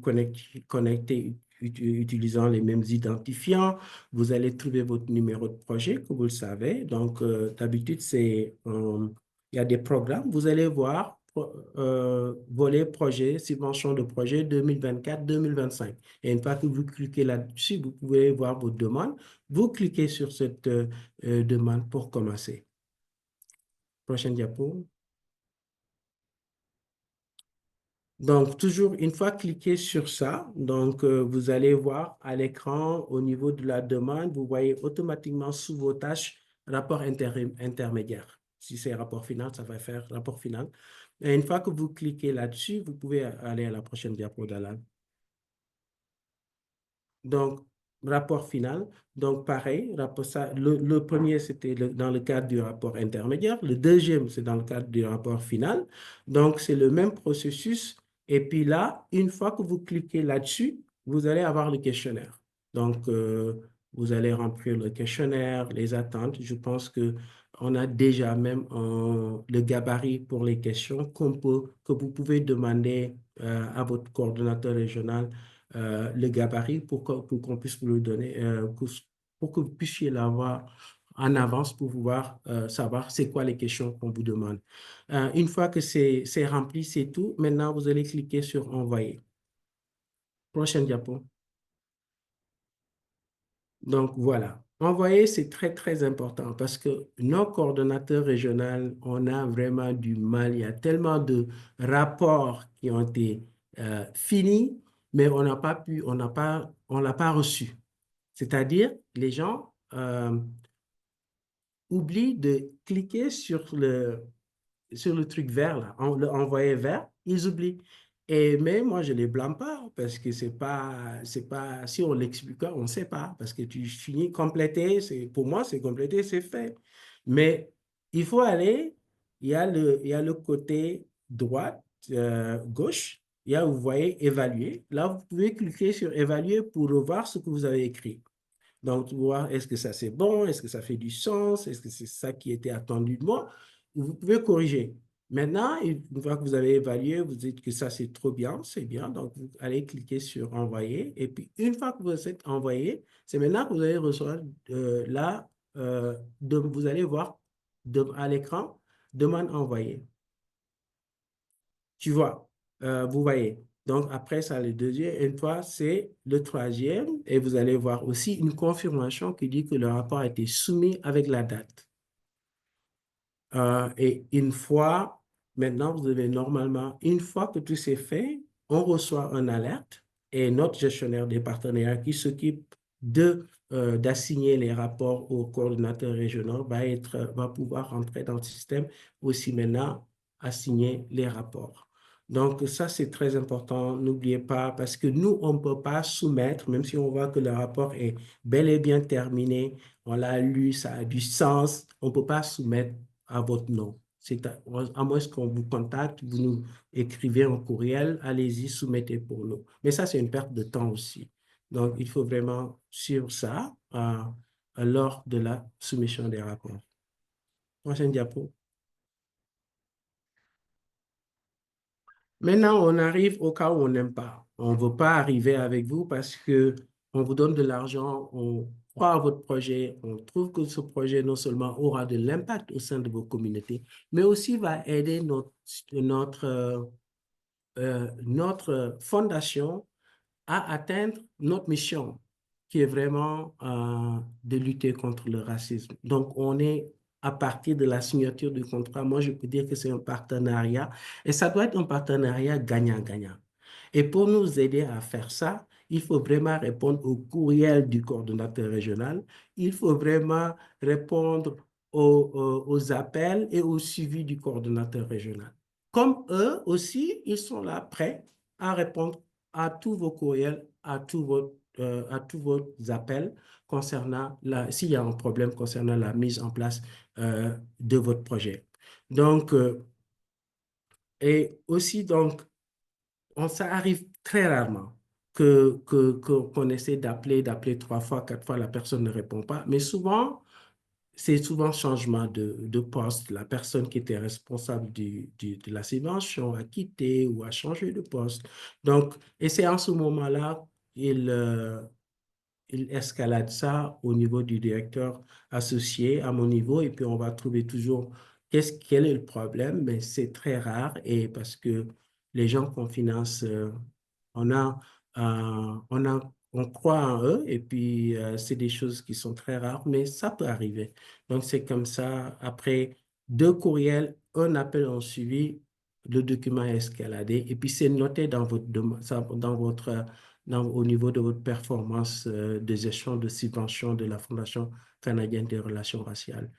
connectez utilisant les mêmes identifiants, vous allez trouver votre numéro de projet, que vous le savez. Donc, d'habitude, il y a des programmes. Vous allez voir volet projet, subvention de projet 2024-2025. Et une fois que vous cliquez là-dessus, vous pouvez voir vos demandes. Vous cliquez sur cette demande pour commencer. Prochaine diapo. Donc, toujours une fois cliqué sur ça, donc vous allez voir à l'écran au niveau de la demande, vous voyez automatiquement sous vos tâches rapport intermédiaire. Si c'est rapport final, ça va faire rapport final. Et une fois que vous cliquez là-dessus, vous pouvez aller à la prochaine diapo d'Alan. Donc, rapport final. Donc, pareil, le premier, c'était dans le cadre du rapport intermédiaire. Le deuxième, c'est dans le cadre du rapport final. Donc, c'est le même processus. Et puis là, une fois que vous cliquez là-dessus, vous allez avoir le questionnaire. Donc, vous allez remplir le questionnaire, les attentes. Je pense qu'on a déjà même le gabarit pour les questions que vous pouvez demander à votre coordonnateur régional le gabarit pour qu'on puisse vous le donner, pour que vous puissiez l'avoir en avance pour pouvoir savoir c'est quoi les questions qu'on vous demande. Une fois que c'est rempli, c'est tout. Maintenant, vous allez cliquer sur Envoyer. Prochaine diapo. Donc, voilà. Envoyer, c'est très, très important parce que nos coordonnateurs régionaux, on a vraiment du mal. Il y a tellement de rapports qui ont été finis, mais on n'a pas pu, on l'a pas reçu. C'est-à-dire, les gens oublient de cliquer sur le truc vert, là, le envoyer vert, ils oublient. Mais moi, je ne les blâme pas parce que si on l'explique, on ne sait pas parce que tu finis compléter, pour moi, c'est complété, c'est fait. Mais il faut aller, il y a le côté droite, gauche, il y a, vous voyez, évaluer. Là, vous pouvez cliquer sur évaluer pour revoir ce que vous avez écrit. Donc, voir est-ce que ça c'est bon, est-ce que ça fait du sens, est-ce que c'est ça qui était attendu de moi. Vous pouvez corriger. Maintenant, une fois que vous avez évalué, vous dites que ça c'est trop bien, c'est bien. Donc, vous allez cliquer sur envoyer. Et puis, une fois que vous êtes envoyé, c'est maintenant que vous allez recevoir vous allez voir à l'écran demande envoyée. Tu vois, vous voyez. Donc, après ça, le deuxième, une fois, c'est le troisième. Et vous allez voir aussi une confirmation qui dit que le rapport a été soumis avec la date. Et une fois, maintenant, vous devez normalement, une fois que tout s'est fait, on reçoit une alerte et notre gestionnaire des partenariats qui s'occupe d'assigner les rapports aux coordonnateurs régionaux va pouvoir rentrer dans le système aussi maintenant, assigner les rapports. Donc, ça, c'est très important. N'oubliez pas, parce que nous, on ne peut pas soumettre, même si on voit que le rapport est bel et bien terminé, on l'a lu, ça a du sens, on ne peut pas soumettre à votre nom. À moins qu'on vous contacte, vous nous écrivez un courriel, allez-y, soumettez pour nous. Mais ça, c'est une perte de temps aussi. Donc, il faut vraiment suivre ça lors de la soumission des rapports. Prochaine diapo. Maintenant, on arrive au cas où on n'aime pas. On ne veut pas arriver avec vous parce que on vous donne de l'argent, on croit à votre projet, on trouve que ce projet non seulement aura de l'impact au sein de vos communautés, mais aussi va aider notre fondation à atteindre notre mission, qui est vraiment de lutter contre le racisme. Donc, on est à partir de la signature du contrat, moi, je peux dire que c'est un partenariat et ça doit être un partenariat gagnant-gagnant. Et pour nous aider à faire ça, il faut vraiment répondre au courriel du coordonnateur régional, il faut vraiment répondre aux appels et au suivi du coordonnateur régional. Comme eux aussi, ils sont là prêts à répondre à tous vos courriels, à tous vos appels concernant s'il y a un problème concernant la mise en place de votre projet. Donc, et aussi, donc, ça arrive très rarement qu'on essaie d'appeler 3 fois, 4 fois, la personne ne répond pas. Mais souvent, c'est souvent changement de poste. La personne qui était responsable de la subvention a quitté ou a changé de poste. Donc, et c'est en ce moment-là il escalade ça au niveau du directeur associé, à mon niveau, et puis on va trouver toujours quel est le problème, mais c'est très rare et parce que les gens qu'on finance, on a, on croit en eux et puis c'est des choses qui sont très rares, mais ça peut arriver. Donc c'est comme ça, après 2 courriels, un appel en suivi, le document est escaladé et puis c'est noté dans au niveau de votre performance de gestion de subvention de la Fondation canadienne des relations raciales.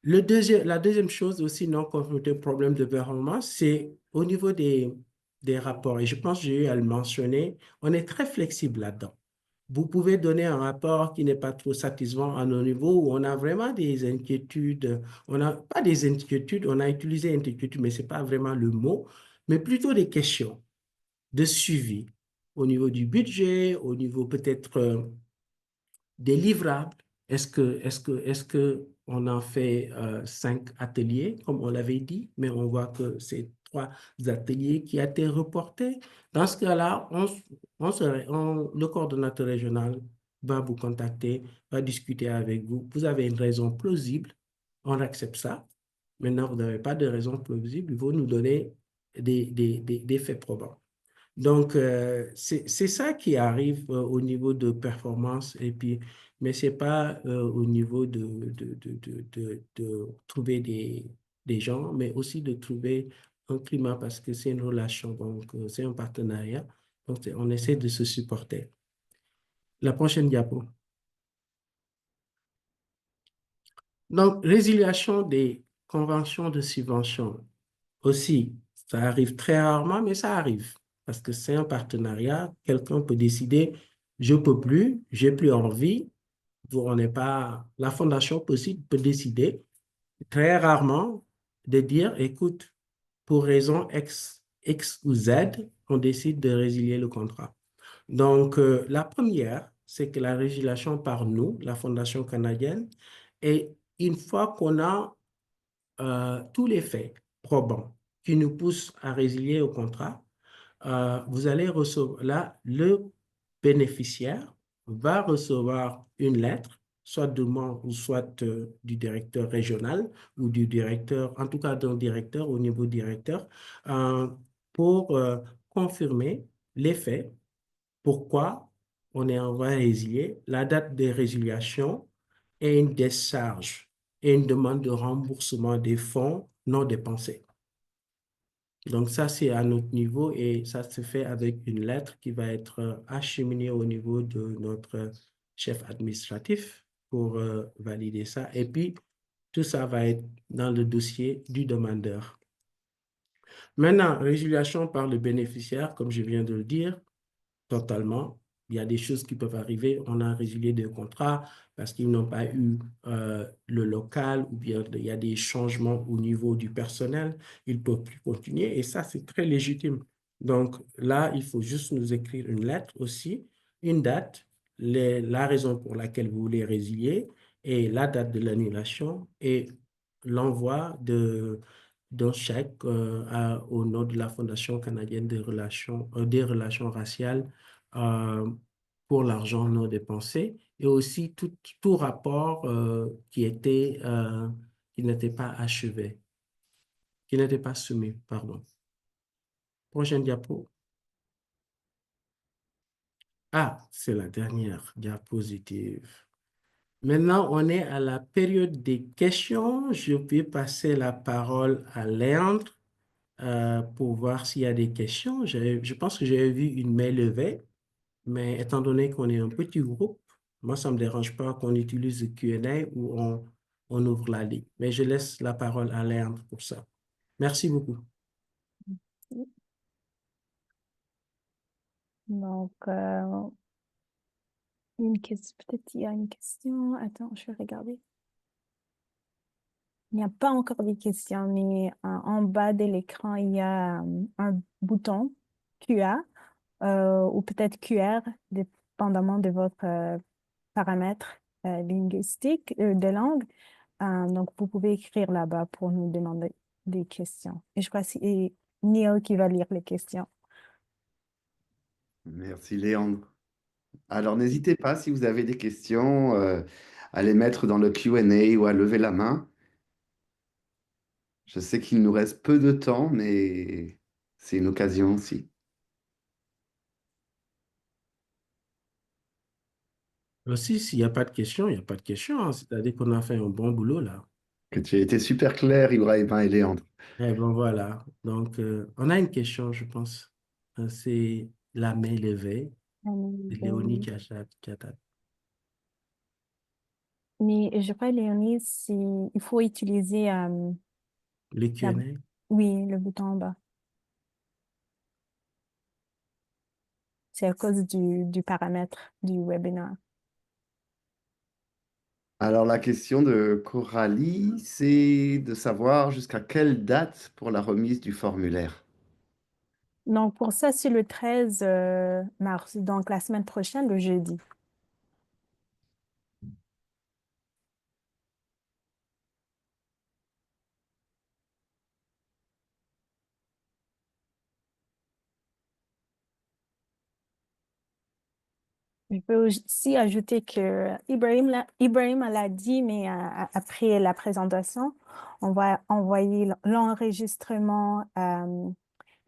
La deuxième chose aussi non confrontée au problème de performance, c'est au niveau des rapports. Et je pense que j'ai eu à le mentionner, on est très flexible là-dedans. Vous pouvez donner un rapport qui n'est pas trop satisfaisant à nos niveaux, où on a vraiment des inquiétudes. On n'a pas des inquiétudes, on a utilisé inquiétude, mais ce n'est pas vraiment le mot, mais plutôt des questions de suivi au niveau du budget, au niveau peut-être des livrables. Est-ce que on en fait 5 ateliers, comme on l'avait dit, mais on voit que c'est 3 ateliers qui ont été reportés. Dans ce cas-là, le coordonnateur régional va vous contacter, va discuter avec vous. Vous avez une raison plausible, on accepte ça. Maintenant, vous n'avez pas de raison plausible, il faut nous donner des faits probants. Donc, c'est ça qui arrive au niveau de performance, et puis, mais ce n'est pas au niveau de trouver des gens, mais aussi de trouver un climat parce que c'est une relation, donc c'est un partenariat. Donc, on essaie de se supporter. La prochaine diapo. Donc, résiliation des conventions de subvention. Aussi, ça arrive très rarement, mais ça arrive. Parce que c'est un partenariat. Quelqu'un peut décider, je ne peux plus, j'ai plus envie. On n'est pas, la fondation possible peut décider très rarement de dire, écoute, pour raison X ou Z, on décide de résilier le contrat. Donc, la première, c'est que la résiliation par nous, la Fondation canadienne, et une fois qu'on a tous les faits probants qui nous poussent à résilier au contrat, vous allez recevoir, là, le bénéficiaire va recevoir une lettre, soit de moi ou soit du directeur régional ou du directeur, en tout cas d'un directeur au niveau directeur, euh, pour confirmer les faits, pourquoi on est en voie de résilier, la date de résiliation et une décharge et une demande de remboursement des fonds non dépensés. Donc ça, c'est à notre niveau et ça se fait avec une lettre qui va être acheminée au niveau de notre chef administratif pour valider ça. Et puis, tout ça va être dans le dossier du demandeur. Maintenant, résiliation par le bénéficiaire, comme je viens de le dire, totalement. Il y a des choses qui peuvent arriver. On a résilié des contrats parce qu'ils n'ont pas eu le local ou bien il y a des changements au niveau du personnel. Ils ne peuvent plus continuer et ça, c'est très légitime. Donc là, il faut juste nous écrire une lettre aussi, une date, la raison pour laquelle vous voulez résilier et la date de l'annulation et l'envoi d'un chèque au nom de la Fondation canadienne des relations raciales euh, pour l'argent non dépensé et aussi tout rapport qui n'était pas achevé, qui n'était pas soumis, pardon. Prochaine diapo. Ah, c'est la dernière diapositive. Maintenant, on est à la période des questions. Je vais passer la parole à Léandre pour voir s'il y a des questions. Je pense que j'avais vu une main levée. Mais étant donné qu'on est un petit groupe, moi, ça ne me dérange pas qu'on utilise le Q&A ou on ouvre la ligne. Mais je laisse la parole à Léandre pour ça. Merci beaucoup. Donc, peut-être il y a une question. Attends, je vais regarder. Il n'y a pas encore de questions, mais en bas de l'écran, il y a un bouton QA ou peut-être QR, dépendamment de votre paramètre linguistique de langue. Donc, vous pouvez écrire là-bas pour nous demander des questions. Et je crois que c'est Neil qui va lire les questions. Merci Léandre. Alors n'hésitez pas si vous avez des questions à les mettre dans le Q&A ou à lever la main. Je sais qu'il nous reste peu de temps, mais c'est une occasion aussi. Aussi, s'il n'y a pas de questions, il n'y a pas de questions, hein. C'est-à-dire qu'on a fait un bon boulot là. Que tu as été super clair, Ibrahima et Léandre. Eh bien, voilà. Donc, on a une question, je pense. C'est la main levée de Léonie Kiatat. Mais je crois, Léonie, il faut utiliser Le la, Q&A. oui, le bouton en bas. C'est à cause du paramètre du webinaire. Alors la question de Coralie, c'est de savoir jusqu'à quelle date pour la remise du formulaire. Donc, pour ça, c'est le 13 mars, donc la semaine prochaine, le jeudi. Je peux aussi ajouter que Ibrahim l'a dit, mais après la présentation, on va envoyer l'enregistrement,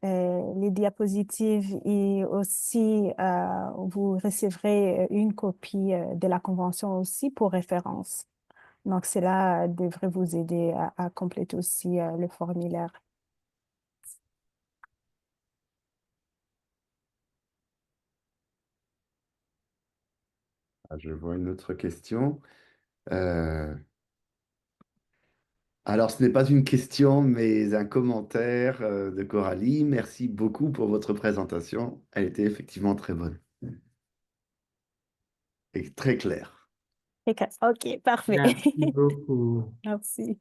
les diapositives et aussi vous recevrez une copie de la convention aussi pour référence. Donc, cela devrait vous aider à compléter aussi le formulaire. Ah, je vois une autre question. Euh, Alors, ce n'est pas une question, mais un commentaire de Coralie. Merci beaucoup pour votre présentation. Elle était effectivement très bonne et très claire. OK, parfait. Merci beaucoup. Merci.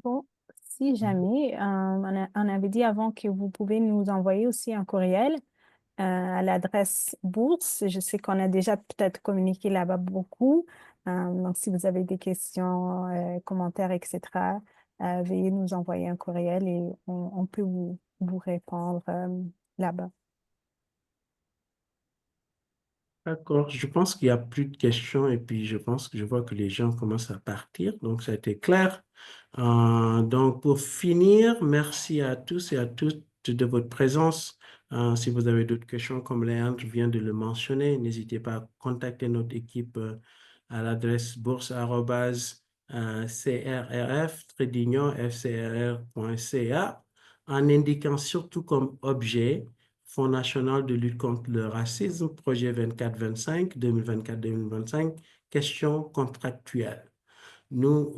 Bon, si jamais, on avait dit avant que vous pouvez nous envoyer aussi un courriel à l'adresse bourse. Je sais qu'on a déjà peut-être communiqué là-bas beaucoup. Donc, si vous avez des questions, commentaires, etc., veuillez nous envoyer un courriel et on peut vous répondre là-bas. D'accord, je pense qu'il n'y a plus de questions et puis je pense que je vois que les gens commencent à partir, donc ça a été clair. Donc pour finir, merci à tous et à toutes de votre présence. Si vous avez d'autres questions, comme Léandre vient de le mentionner, n'hésitez pas à contacter notre équipe à l'adresse bourse@crrf-fcrr.ca en indiquant surtout comme objet Fonds national de lutte contre le racisme, projet 24-25, 2024-2025, questions contractuelles. Nous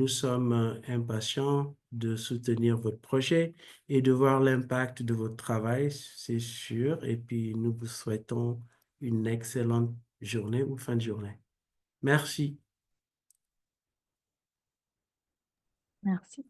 sommes impatients de soutenir votre projet et de voir l'impact de votre travail, c'est sûr. Et puis, nous vous souhaitons une excellente journée ou fin de journée. Merci. Merci.